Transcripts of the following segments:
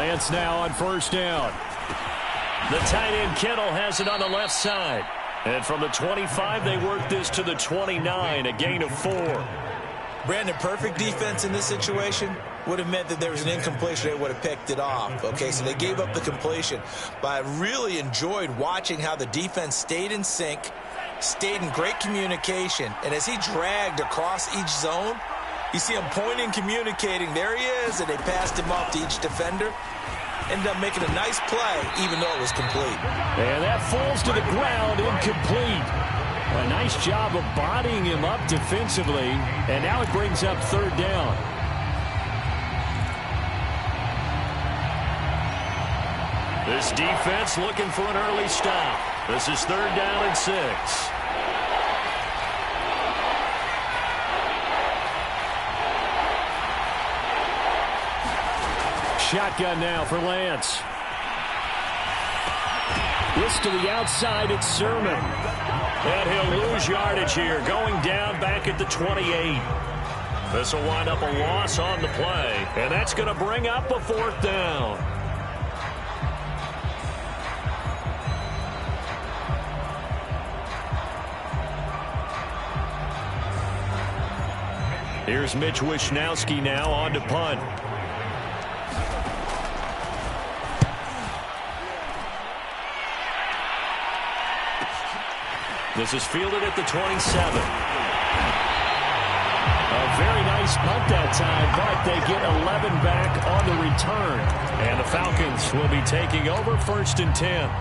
Lance now on first down. The tight end Kittle has it on the left side. And from the 25, they work this to the 29, a gain of 4. Brandon, perfect defense in this situation would have meant that there was an incompletion. They would have picked it off. Okay, so they gave up the completion. But I really enjoyed watching how the defense stayed in sync, stayed in great communication. And as he dragged across each zone, you see him pointing, communicating. There he is, and they passed him off to each defender. Ended up making a nice play, even though it was complete. And that falls to the ground, incomplete. A nice job of bodying him up defensively. And now it brings up third down. This defense looking for an early stop. This is third down and 6. Shotgun now for Lance. This to the outside, it's Sermon. And he'll lose yardage here, going down back at the 28. This will wind up a loss on the play, and that's going to bring up a fourth down. Here's Mitch Wishnowski now on to punt. This is fielded at the 27. A very nice punt that time, but they get 11 back on the return. And the Falcons will be taking over first and 10.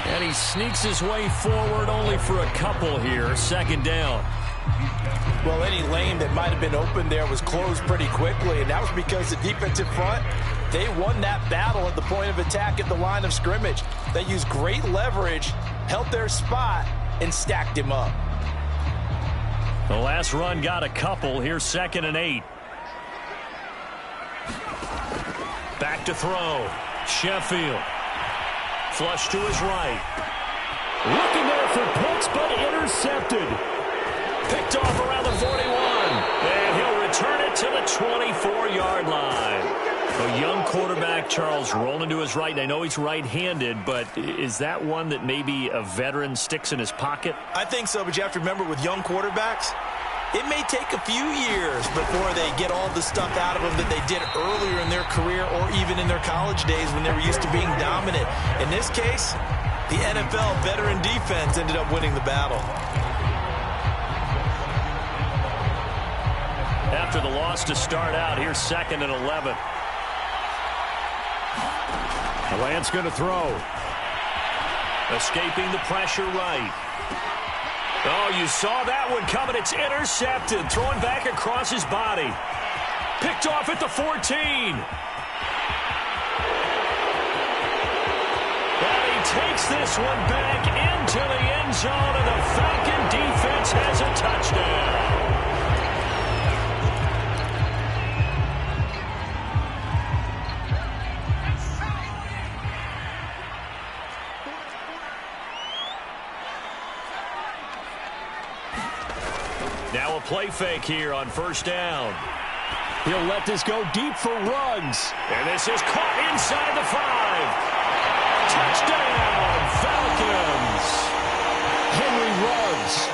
And he sneaks his way forward only for a couple here. Second down. Well, any lane that might have been open there was closed pretty quickly, and that was because the defensive front, they won that battle at the point of attack at the line of scrimmage. They used great leverage, held their spot, and stacked him up. The last run got a couple. Here's second and 8. Back to throw. Sheffield. Flush to his right. Looking there for Pitts, but intercepted. Picked off around the 41. And he'll return it to the 24-yard line. A young quarterback, Charles, rolling to his right. And I know he's right-handed, but is that one that maybe a veteran sticks in his pocket? I think so, but you have to remember with young quarterbacks, it may take a few years before they get all the stuff out of them that they did earlier in their career or even in their college days when they were used to being dominant. In this case, the NFL veteran defense ended up winning the battle. After the loss to start out, here's second and 11. Lance going to throw. Escaping the pressure right. Oh, you saw that one coming. It's intercepted. Throwing back across his body. Picked off at the 14. And he takes this one back into the end zone, and the Falcon defense has a touchdown. Now a play fake here on first down. He'll let this go deep for Ruggs. And this is caught inside the 5. Touchdown, Falcons. Henry Ruggs,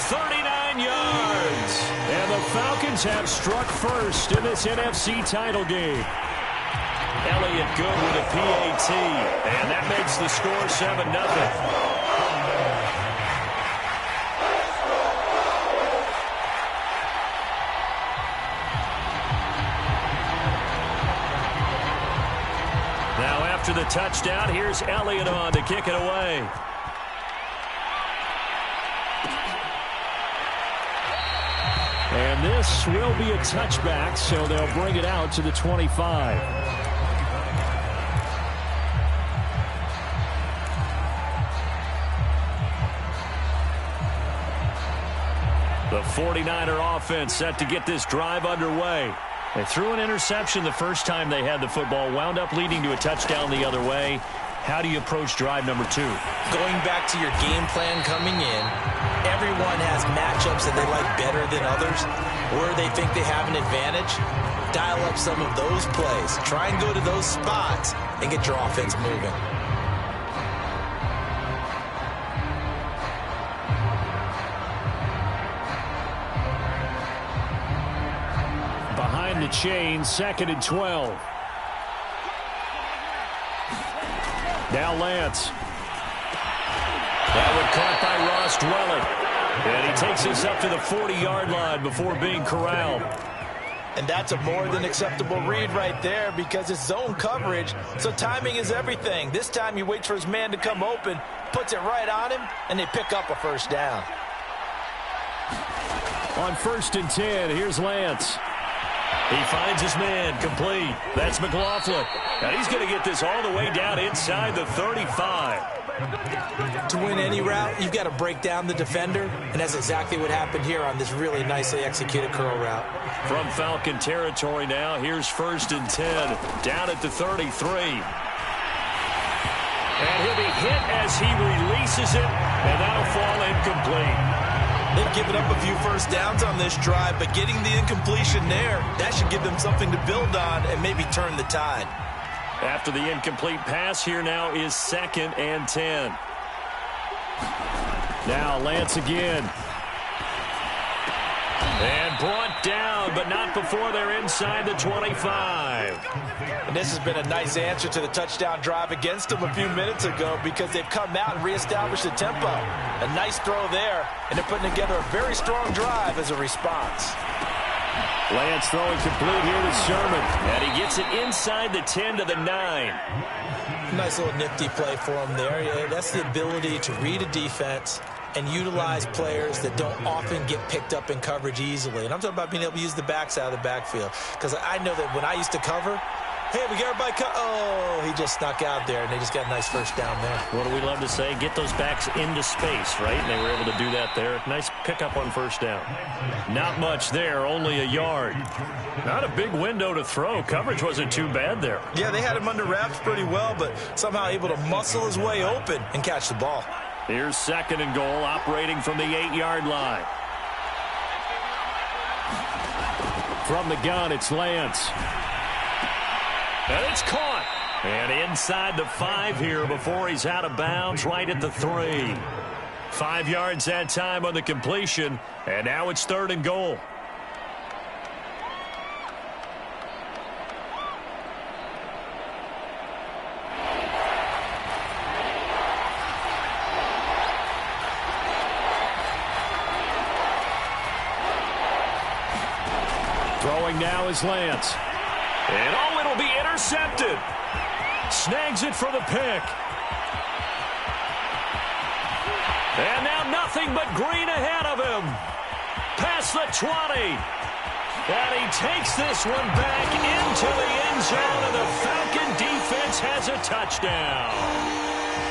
39 yards. And the Falcons have struck first in this NFC title game. Elliott good with a PAT. And that makes the score 7-0. After the touchdown, here's Elliott on to kick it away. And this will be a touchback, so they'll bring it out to the 25. The 49er offense set to get this drive underway. They threw an interception the first time they had the football, wound up leading to a touchdown the other way. How do you approach drive number 2? Going back to your game plan coming in, everyone has matchups that they like better than others, where they think they have an advantage. Dial up some of those plays. Try and go to those spots and get your offense moving. Behind the chain, 2nd and 12. Now Lance. That one caught by Ross Dwelling. And he takes us up to the 40-yard line before being corralled. And that's a more than acceptable read right there because it's zone coverage, so timing is everything. This time he waits for his man to come open, puts it right on him, and they pick up a first down. On 1st and 10, here's Lance. He finds his man, complete. That's McLaughlin. Now he's going to get this all the way down inside the 35. To win any route, you've got to break down the defender, and that's exactly what happened here on this really nicely executed curl route. From Falcon territory now, here's 1st and 10, down at the 33. And he'll be hit as he releases it, and that'll fall incomplete. They've given up a few first downs on this drive, but getting the incompletion there, that should give them something to build on and maybe turn the tide. After the incomplete pass, here now is 2nd and 10. Now Lance again. And brought down, but not before they're inside the 25. And this has been a nice answer to the touchdown drive against them a few minutes ago because they've come out and reestablished the tempo. A nice throw there, and they're putting together a very strong drive as a response. Lance throwing complete here to Sherman. And he gets it inside the 10 to the 9. Nice little nifty play for him there. Yeah, that's the ability to read a defense and utilize players that don't often get picked up in coverage easily. And I'm talking about being able to use the backs out of the backfield. Because I know that when I used to cover, hey, we got everybody oh, he just snuck out there, and they just got a nice first down there. What do we love to say? Get those backs into space, right? And they were able to do that there. Nice pickup on first down. Not much there, only a yard. Not a big window to throw. Coverage wasn't too bad there. Yeah, they had him under wraps pretty well, but somehow able to muscle his way open and catch the ball. Here's 2nd and goal, operating from the 8-yard line. From the gun, it's Lance. And it's caught. And inside the 5 here before he's out of bounds, right at the 3. 5 yards that time on the completion, and now it's 3rd and goal. Throwing now is Lance. And oh, it'll be intercepted. Snags it for the pick. And now nothing but green ahead of him. Past the 20. And he takes this one back into the end zone, and the Falcon defense has a touchdown.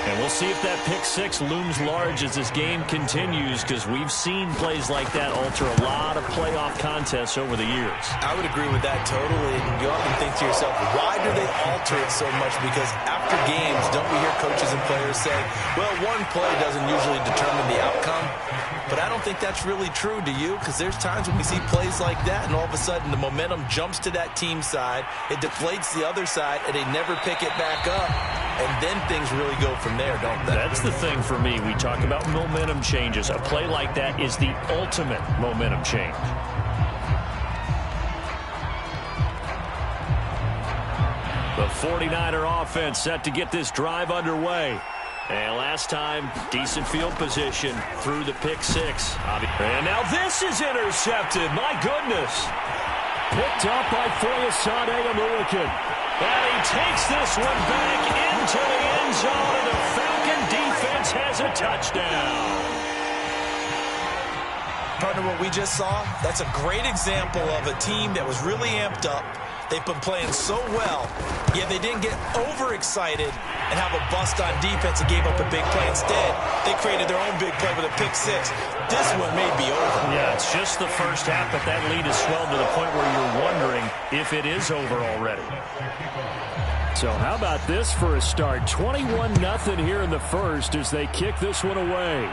And we'll see if that pick 6 looms large as this game continues, because we've seen plays like that alter a lot of playoff contests over the years. I would agree with that totally. And you often think to yourself, why do they alter it so much? Because after games, don't we hear coaches and players say, well, one play doesn't usually determine the outcome. But I don't think that's really true, do you? Because there's times when we see plays like that, and all of a sudden the momentum jumps to that team side, it deflates the other side, and they never pick it back up. And then things really go from there, don't they? That's the thing for me. We talk about momentum changes. A play like that is the ultimate momentum change. The 49er offense set to get this drive underway. And last time, decent field position through the pick 6. And now this is intercepted. My goodness. Picked up by Foyesade Amulican. And he takes this one back into the end zone, and the Falcon defense has a touchdown. Partner, what we just saw, that's a great example of a team that was really amped up, They've been playing so well, yet they didn't get overexcited and have a bust on defense and gave up a big play. Instead, they created their own big play with a pick six. This one may be over. Yeah, it's just the first half, but that lead has swelled to the point where you're wondering if it is over already. So how about this for a start? 21-0 here in the first as they kick this one away.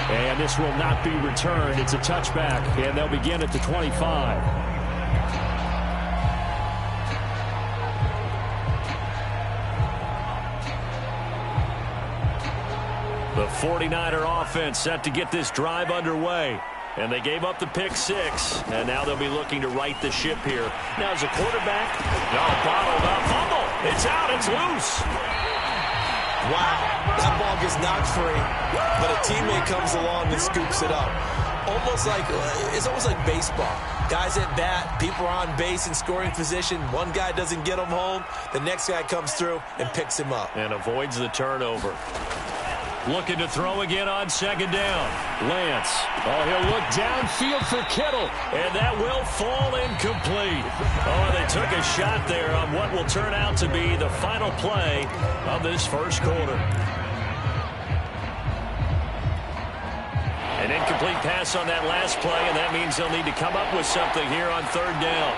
And this will not be returned. It's a touchback, and they'll begin at the 25. The 49er offense set to get this drive underway. And they gave up the pick six, and now they'll be looking to right the ship here. Now as a quarterback, bottled up, fumble. It's out, it's loose. Wow, that ball gets knocked free, but a teammate comes along and scoops it up. It's almost like baseball. Guys at bat, people are on base in scoring position. One guy doesn't get him home. The next guy comes through and picks him up. And avoids the turnover. Looking to throw again on second down. Lance. Oh, he'll look downfield for Kittle. And that will fall incomplete. Oh, they took a shot there on what will turn out to be the final play of this first quarter. An incomplete pass on that last play, and that means they'll need to come up with something here on third down.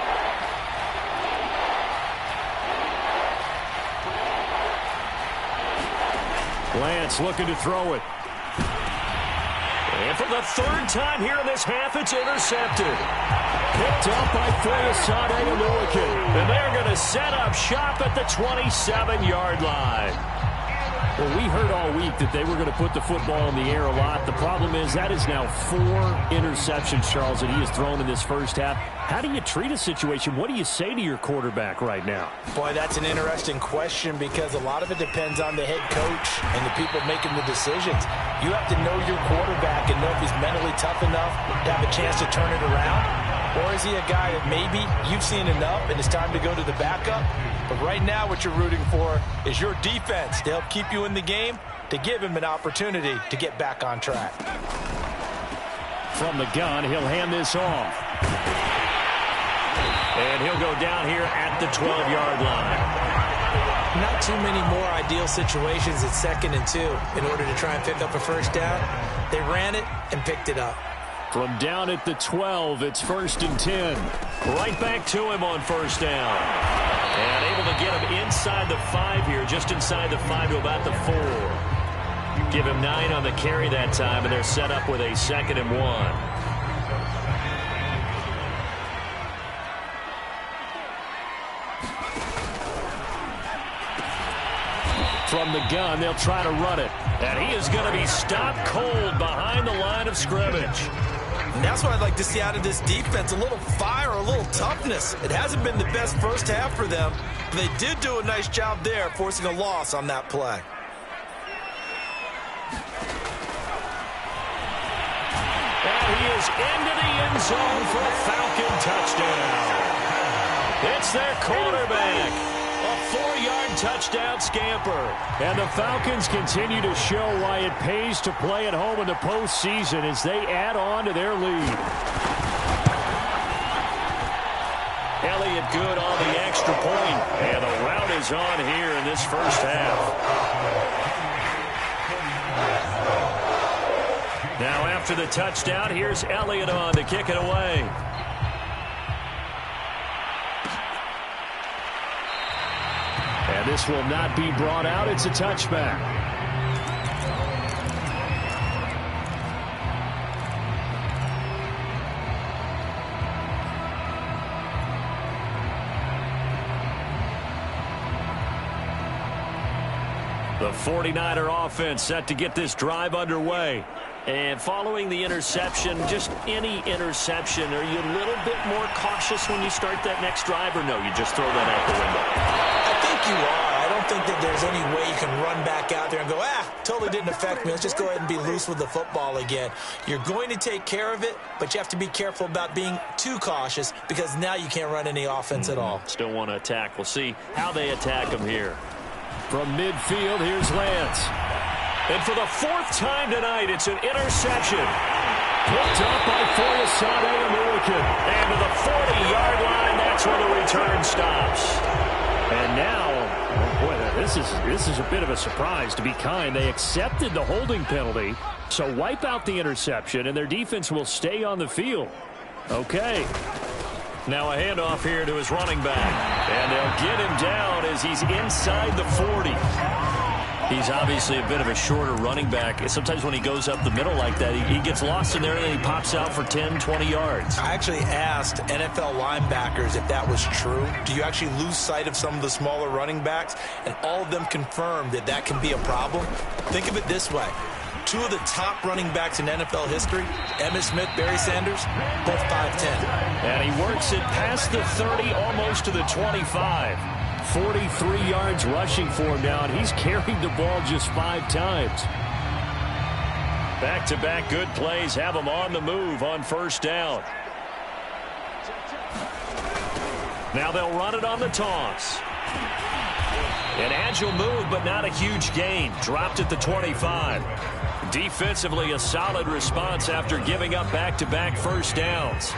Lance looking to throw it. And for the third time here in this half, it's intercepted. Picked up by Foyesade and Milliken. And they're going to set up shop at the 27-yard line. Well, we heard all week that they were going to put the football in the air a lot. The problem is that is now 4 interceptions, Charles, that he has thrown in this first half. How do you treat a situation? What do you say to your quarterback right now? Boy, that's an interesting question because a lot of it depends on the head coach and the people making the decisions. You have to know your quarterback and know if he's mentally tough enough to have a chance to turn it around. Or is he a guy that maybe you've seen enough and it's time to go to the backup? But right now what you're rooting for is your defense to help keep you in the game, to give him an opportunity to get back on track. From the gun, he'll hand this off. And he'll go down here at the 12-yard line. Not too many more ideal situations at 2nd and 2 in order to try and pick up a first down. They ran it and picked it up. From down at the 12, it's 1st and 10. Right back to him on first down. And able to get him inside the 5 here, just inside the 5 to about the 4. Give him 9 on the carry that time, and they're set up with a 2nd and 1. From the gun, they'll try to run it. And he is going to be stopped cold behind the line of scrimmage. And that's what I'd like to see out of this defense, a little fire, a little toughness. It hasn't been the best first half for them, but they did do a nice job there, forcing a loss on that play. And he is into the end zone for a Falcon touchdown. It's their quarterback. A 4-yard touchdown scamper. And the Falcons continue to show why it pays to play at home in the postseason as they add on to their lead. Elliott good on the extra point. And the rout is on here in this first half. Now after the touchdown, here's Elliott on to kick it away. And this will not be brought out. It's a touchback. The 49er offense set to get this drive underway. And following the interception, just any interception, are you a little bit more cautious when you start that next drive, or no, you just throw that out the window? I think you are. I don't think that there's any way you can run back out there and go, totally didn't affect me. Let's just go ahead and be loose with the football again. You're going to take care of it, but you have to be careful about being too cautious because now you can't run any offense at all. Still want to attack. We'll see how they attack him here. From midfield, here's Lance. And for the 4th time tonight, it's an interception. Picked up by Foyesade American. And to the 40-yard line, that's where the return stops. And now, oh boy, this is a bit of a surprise. To be kind, they accepted the holding penalty, so wipe out the interception, and their defense will stay on the field. Okay. Now a handoff here to his running back. And they'll get him down as he's inside the 40. He's obviously a bit of a shorter running back. Sometimes when he goes up the middle like that, he gets lost in there and then he pops out for 10, 20 yards. I actually asked NFL linebackers if that was true. Do you actually lose sight of some of the smaller running backs? And all of them confirmed that that can be a problem. Think of it this way. Two of the top running backs in NFL history, Emmitt Smith, Barry Sanders, both 5'10". And he works it past the 30, almost to the 25. 43 yards rushing for him now, and he's carried the ball just 5 times. Back-to-back good plays have him on the move on first down. Now they'll run it on the toss. An agile move, but not a huge gain. Dropped at the 25. Defensively, a solid response after giving up back-to-back first downs.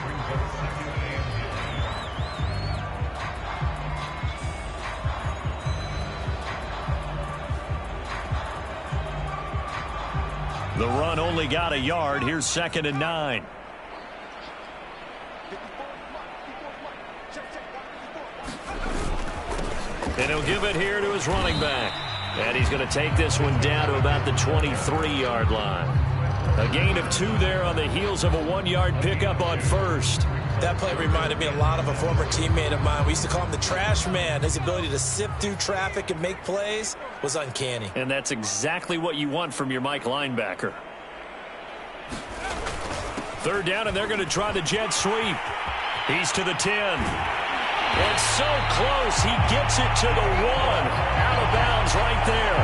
The run only got a yard. Here's 2nd and 9. And he'll give it here to his running back. And he's going to take this one down to about the 23-yard line. A gain of 2 there on the heels of a 1-yard pickup on first. That play reminded me a lot of a former teammate of mine. We used to call him the trash man. His ability to sift through traffic and make plays was uncanny. And that's exactly what you want from your Mike linebacker. 3rd down, and they're going to try the jet sweep. He's to the 10. And so close, he gets it to the 1. Out of bounds right there.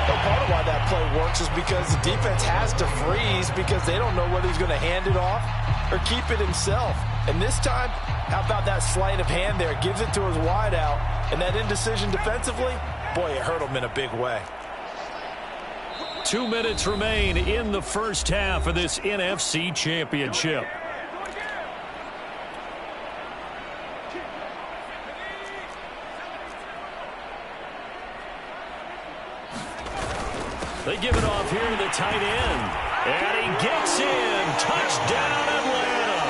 Well, part of why that play works is because the defense has to freeze because they don't know whether he's going to hand it off or keep it himself. And this time, how about that sleight of hand there? Gives it to his wideout. And that indecision defensively, boy, it hurt him in a big way. 2 minutes remain in the first half of this NFC Championship. They give it off here to the tight end. And he gets in. Touchdown, Atlanta.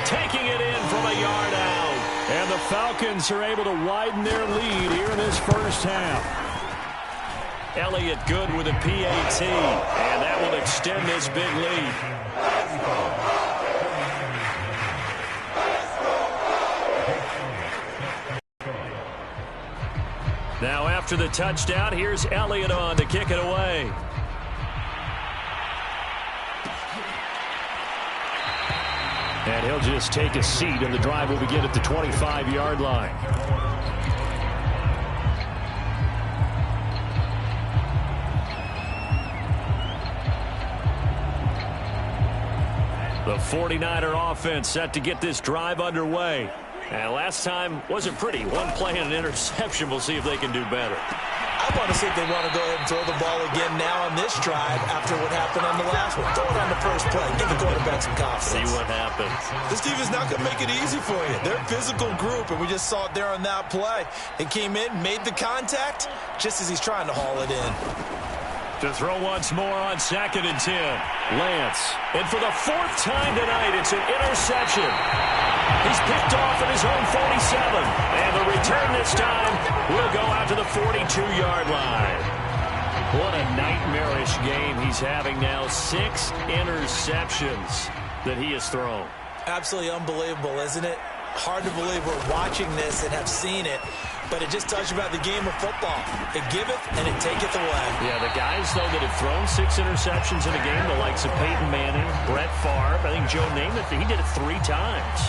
Taking it in from a yard out. And the Falcons are able to widen their lead here in this first half. Elliott good with a PAT. And that will extend this big lead. Now after the touchdown, here's Elliott on to kick it away. And he'll just take a seat, and the drive will begin at the 25-yard line. The 49er offense set to get this drive underway. And last time wasn't pretty. One play and an interception. We'll see if they can do better. I want to see if they want to go ahead and throw the ball again now on this drive after what happened on the last one. Throw it on the first play. Give the quarterback some confidence. See what happens. This team is not going to make it easy for you. They're a physical group, and we just saw it there on that play. They came in, made the contact, just as he's trying to haul it in. To throw once more on 2nd and 10. Lance. And for the 4th time tonight, it's an interception. He's picked off at his own 47. And the return this time will go out to the 42-yard line. What a nightmarish game he's having now. 6 interceptions that he has thrown. Absolutely unbelievable, isn't it? Hard to believe we're watching this and have seen it, but it just tells you about the game of football. It giveth and it taketh away. Yeah, the guys, though, that have thrown 6 interceptions in a game, the likes of Peyton Manning, Brett Favre, I think Joe Namath, he did it 3 times.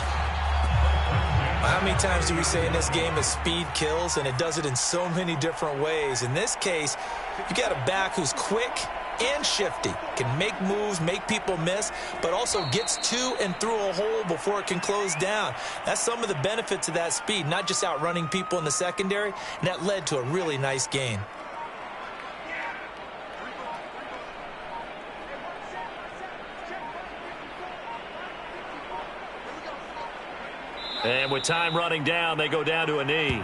How many times do we say in this game that speed kills, and it does it in so many different ways? In this case, you got a back who's quick and shifty, can make moves, make people miss, but also gets to and through a hole before it can close down. That's some of the benefits of that speed, not just outrunning people in the secondary, and that led to a really nice gain. And with time running down, they go down to a knee.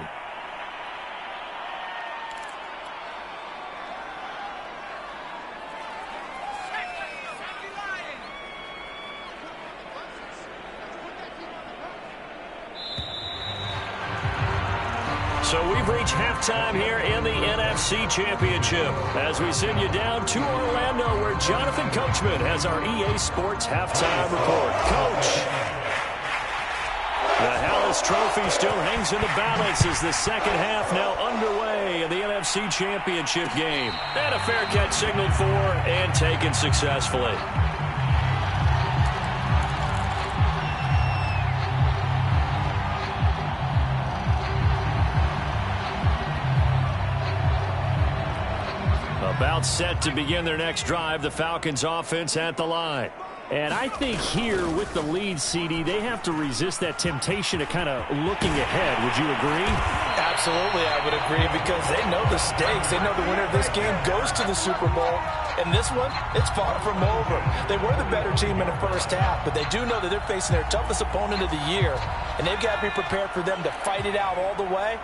So we've reached halftime here in the NFC Championship as we send you down to Orlando where Jonathan Coachman has our EA Sports halftime report. Coach, the Hallis Trophy still hangs in the balance as the second half now underway in the NFC Championship game. And a fair catch signaled for and taken successfully. About set to begin their next drive, the Falcons offense at the line. And I think here with the lead, CD, they have to resist that temptation of kind of looking ahead. Would you agree? Absolutely, I would agree because they know the stakes. They know the winner of this game goes to the Super Bowl. And this one, it's far from over. They were the better team in the first half, but they do know that they're facing their toughest opponent of the year. And they've got to be prepared for them to fight it out all the way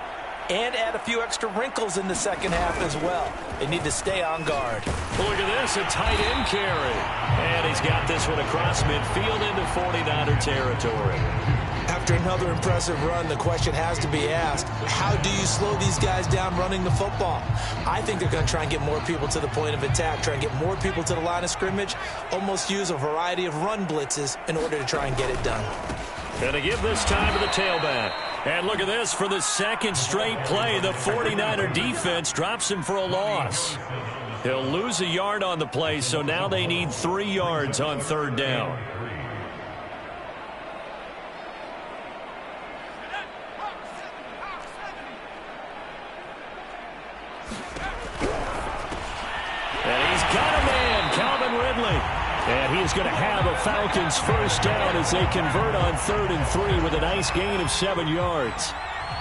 and add a few extra wrinkles in the second half as well. They need to stay on guard. Look at this, a tight end carry. And he's got this one across midfield into 49er territory. After another impressive run, the question has to be asked, how do you slow these guys down running the football? I think they're going to try and get more people to the point of attack, try and get more people to the line of scrimmage, almost use a variety of run blitzes in order to try and get it done. And to give this time to the tailback. And look at this, for the second straight play, the 49er defense drops him for a loss. He'll lose a yard on the play, so now they need 3 yards on third down. And he's got a man, Calvin Ridley. And he is going to have a Falcons first down as they convert on 3rd and 3 with a nice gain of 7 yards.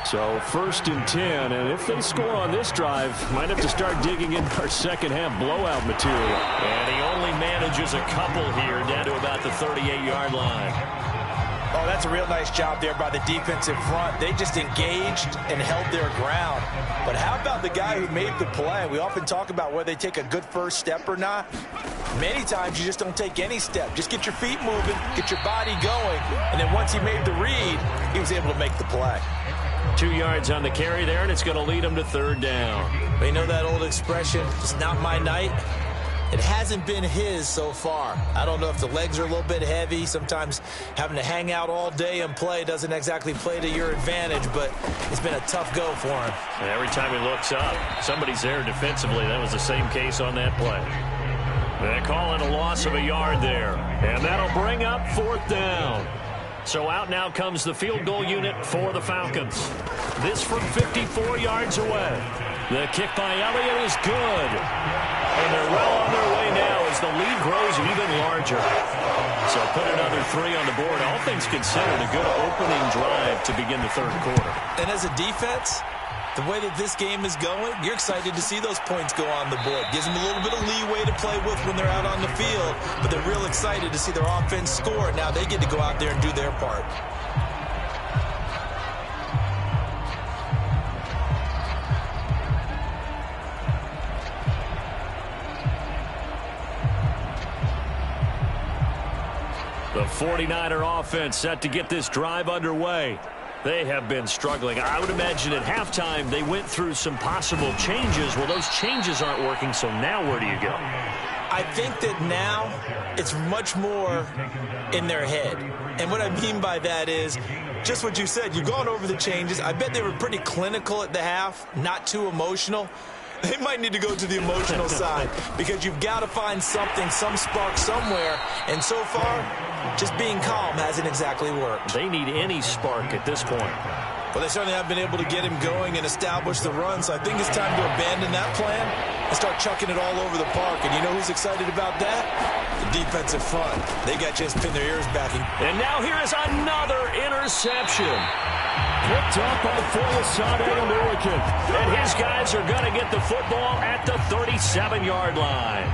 So 1st and 10, and if they score on this drive, might have to start digging in our second half blowout material. And he only manages a couple here down to about the 38-yard line. Oh, that's a real nice job there by the defensive front. They just engaged and held their ground. But how about the guy who made the play? We often talk about whether they take a good first step or not. Many times you just don't take any step. Just get your feet moving, get your body going, and then once he made the read, he was able to make the play. 2 yards on the carry there, and it's going to lead him to 3rd down. But you know that old expression, it's not my night? It hasn't been his so far. I don't know if the legs are a little bit heavy. Sometimes having to hang out all day and play doesn't exactly play to your advantage, but it's been a tough go for him. And every time he looks up, somebody's there defensively. That was the same case on that play. They call it a loss of a yard there. And that'll bring up 4th down. So out now comes the field goal unit for the Falcons. This from 54 yards away. The kick by Elliott is good. And they're well on their way now as the lead grows even larger. So put another 3 on the board. All things considered, a good opening drive to begin the 3rd quarter. And as a defense, the way that this game is going, you're excited to see those points go on the board. Gives them a little bit of leeway to play with when they're out on the field, but they're real excited to see their offense score. Now they get to go out there and do their part. The 49er offense set to get this drive underway. They have been struggling. I would imagine at halftime they went through some possible changes. Well, those changes aren't working, so now where do you go? I think that now it's much more in their head. And what I mean by that is just what you said. You've gone over the changes. I bet they were pretty clinical at the half, not too emotional. They might need to go to the emotional side because you've got to find something, some spark somewhere. And so far, just being calm hasn't exactly worked. They need any spark at this point. Well, they certainly haven't been able to get him going and establish the run, so I think it's time to abandon that plan and start chucking it all over the park. And you know who's excited about that? The defensive front. They got just pin their ears back. And now here is another interception. Picked up by Folasade American. And his guys are going to get the football at the 37-yard line.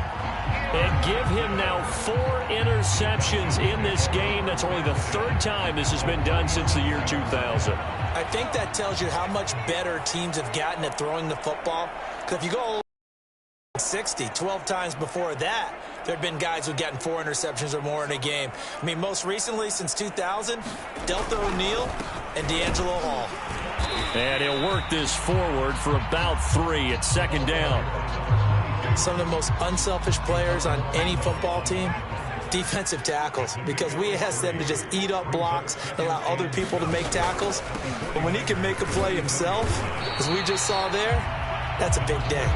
And give him now 4 interceptions in this game. That's only the 3rd time this has been done since the year 2000. I think that tells you how much better teams have gotten at throwing the football. Because if you go 60, 12 times before that, there have been guys who've gotten 4 interceptions or more in a game. I mean, most recently, since 2000, Delta O'Neal and D'Angelo Hall. And he'll work this forward for about 3 at 2nd down. Some of the most unselfish players on any football team, defensive tackles, because we ask them to just eat up blocks and allow other people to make tackles. But when he can make a play himself, as we just saw there, that's a big day.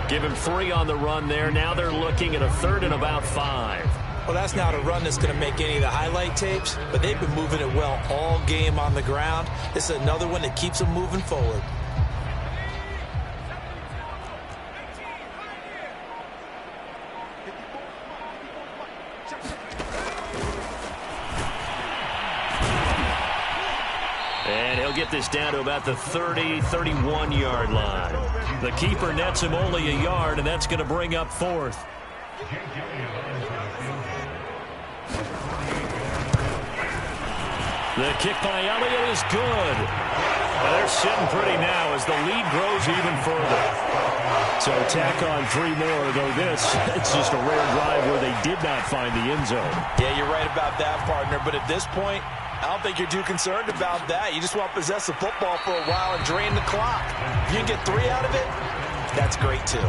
Give him 3 on the run there. Now they're looking at a 3rd and about 5. Well, that's not a run that's going to make any of the highlight tapes, but they've been moving it well all game on the ground. This is another one that keeps them moving forward. And he'll get this down to about the 30, 31-yard line. The keeper nets him only a yard, and that's going to bring up 4th. The kick by Elliott is good. Well, they're sitting pretty now as the lead grows even further. So tack on 3 more, though it's just a rare drive where they did not find the end zone. Yeah, you're right about that, partner. But at this point, I don't think you're too concerned about that. You just want to possess the football for a while and drain the clock. If you can get 3 out of it, that's great too.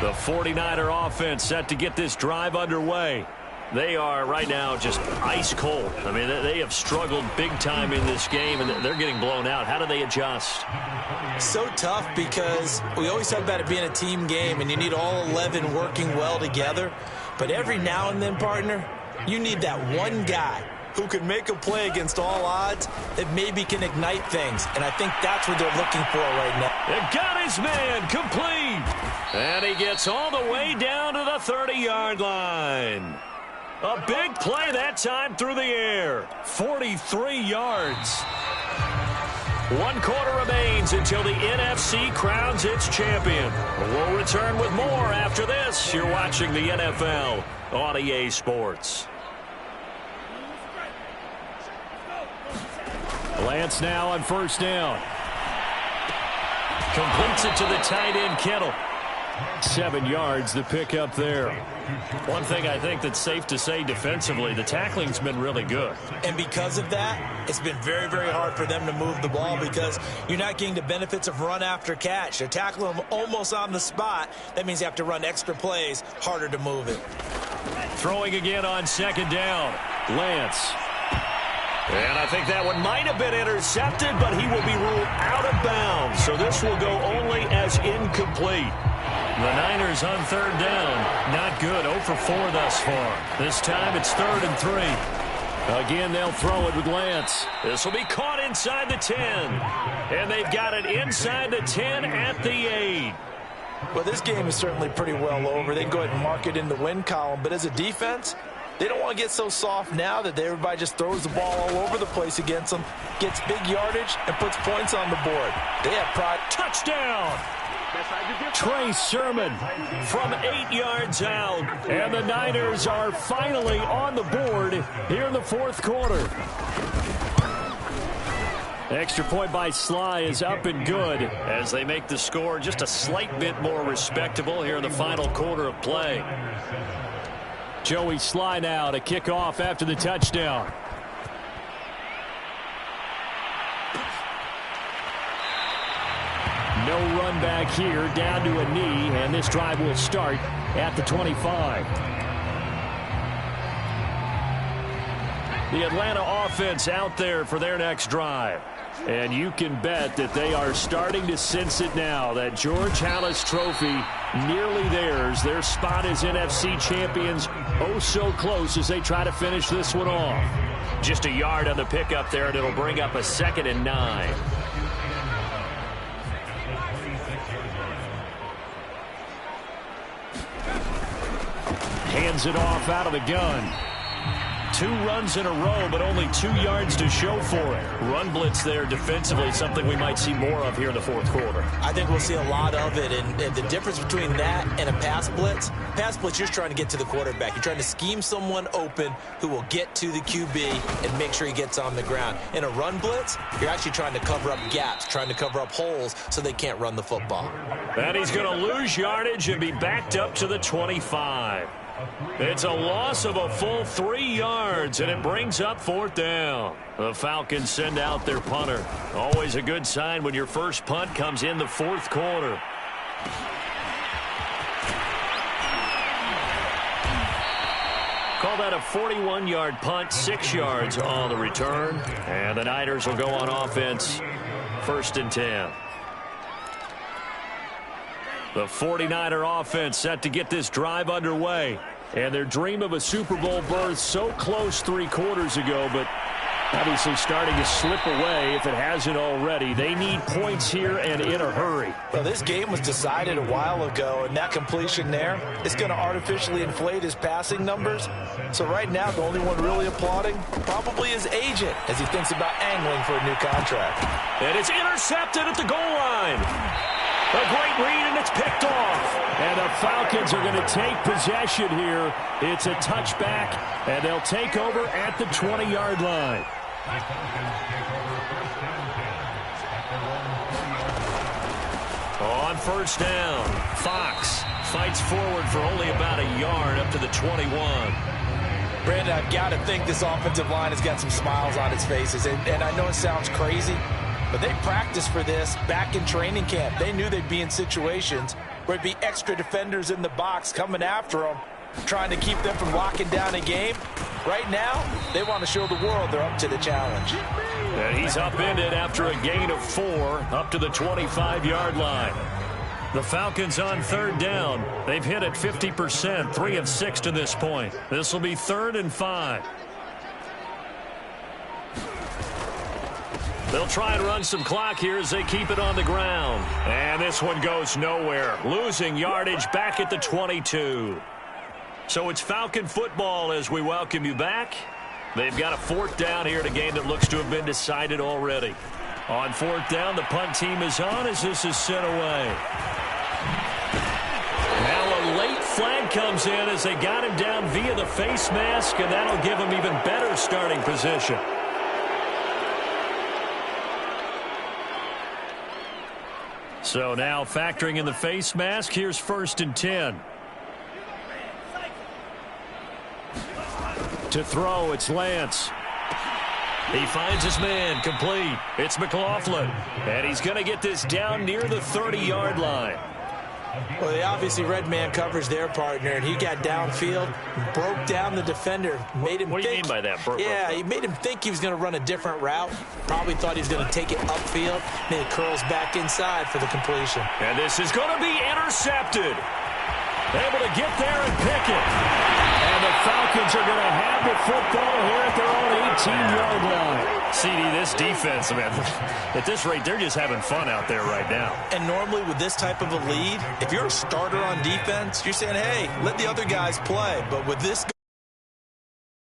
The 49er offense set to get this drive underway. They are right now just ice cold. I mean, they have struggled big time in this game, and they're getting blown out. How do they adjust? So tough because we always talk about it being a team game, and you need all 11 working well together. But every now and then, partner, you need that one guy who can make a play against all odds that maybe can ignite things. And I think that's what they're looking for right now. It got his man complete. And he gets all the way down to the 30-yard line. A big play that time through the air. 43 yards. 1 quarter remains until the NFC crowns its champion. We'll return with more after this. You're watching the NFL on EA Sports. Lance now on 1st down. Completes it to the tight end, Kittle. 7 yards, the pickup there. One thing I think that's safe to say defensively, the tackling's been really good. And because of that, it's been very, very hard for them to move the ball because you're not getting the benefits of run after catch. They're tackling them almost on the spot. That means you have to run extra plays, harder to move it. Throwing again on 2nd down. Lance. And I think that one might have been intercepted, but he will be ruled out of bounds. So this will go only as incomplete. The Niners on 3rd down. Not good. 0 for 4 thus far. This time it's 3rd and 3. Again, they'll throw it with Lance. This will be caught inside the 10. And they've got it inside the 10 at the 8. Well, this game is certainly pretty well over. They can go ahead and mark it in the win column. But as a defense, they don't want to get so soft now that everybody just throws the ball all over the place against them, gets big yardage, and puts points on the board. They have pride. Touchdown! Trey Sermon from 8 yards out. And the Niners are finally on the board here in the 4th quarter. Extra point by Sly is up and good as they make the score just a slight bit more respectable here in the final quarter of play. Joey Sly now to kick off after the touchdown. No run back here, down to a knee, and this drive will start at the 25. The Atlanta offense out there for their next drive. And you can bet that they are starting to sense it now. That George Halas trophy nearly theirs. Their spot as NFC champions oh so close as they try to finish this one off. Just a yard on the pickup there, and it'll bring up a 2nd and 9. Hands it off out of the gun. 2 runs in a row, but only 2 yards to show for it. Run blitz there defensively, something we might see more of here in the fourth quarter. I think we'll see a lot of it, and the difference between that and a pass blitz, you're just trying to get to the quarterback. You're trying to scheme someone open who will get to the QB and make sure he gets on the ground. In a run blitz, you're actually trying to cover up gaps, trying to cover up holes so they can't run the football. And he's going to lose yardage and be backed up to the 25. It's a loss of a full 3 yards, and it brings up 4th down. The Falcons send out their punter. Always a good sign when your first punt comes in the fourth quarter. Call that a 41-yard punt, 6 yards on the return. And the Niners will go on offense, 1st and 10. The 49er offense set to get this drive underway. And their dream of a Super Bowl berth so close 3 quarters ago, but obviously starting to slip away if it hasn't already. They need points here and in a hurry. Well, this game was decided a while ago, and that completion there is going to artificially inflate his passing numbers. So right now, the only one really applauding probably his agent as he thinks about angling for a new contract. And it's intercepted at the goal line. A great read, and it's picked off. And the Falcons are going to take possession here. It's a touchback, and they'll take over at the 20-yard line. On 1st down, Fox fights forward for only about a yard up to the 21. Brandon, I've got to think this offensive line has got some smiles on its faces. And I know it sounds crazy, but they practiced for this back in training camp. They knew they'd be in situations where there'd be extra defenders in the box coming after them, trying to keep them from locking down a game. Right now, they want to show the world they're up to the challenge. And he's upended after a gain of 4 up to the 25-yard line. The Falcons on 3rd down. They've hit at 50%, 3 of 6 to this point. This will be 3rd and 5. They'll try and run some clock here as they keep it on the ground. And this one goes nowhere. Losing yardage back at the 22. So it's Falcon football as we welcome you back. They've got a 4th down here in a game that looks to have been decided already. On 4th down, the punt team is on as this is sent away. Now a late flag comes in as they got him down via the face mask, and that'll give him even better starting position. So now factoring in the face mask, here's 1st and 10. To throw, it's Lance. He finds his man, complete. It's McLaughlin, and he's going to get this down near the 30-yard line. Well, they obviously read man coverage their partner, and he got downfield, broke down the defender, made him What do you mean by that? He made him think he was going to run a different route. Probably thought he was going to take it upfield. Then it curls back inside for the completion. And this is going to be intercepted. Able to get there and pick it. And the Falcons are going to have the football here at their own 18-yard line. CD, this defense, man, at this rate, they're just having fun out there right now. And normally with this type of a lead, if you're a starter on defense, you're saying, hey, let the other guys play. But with this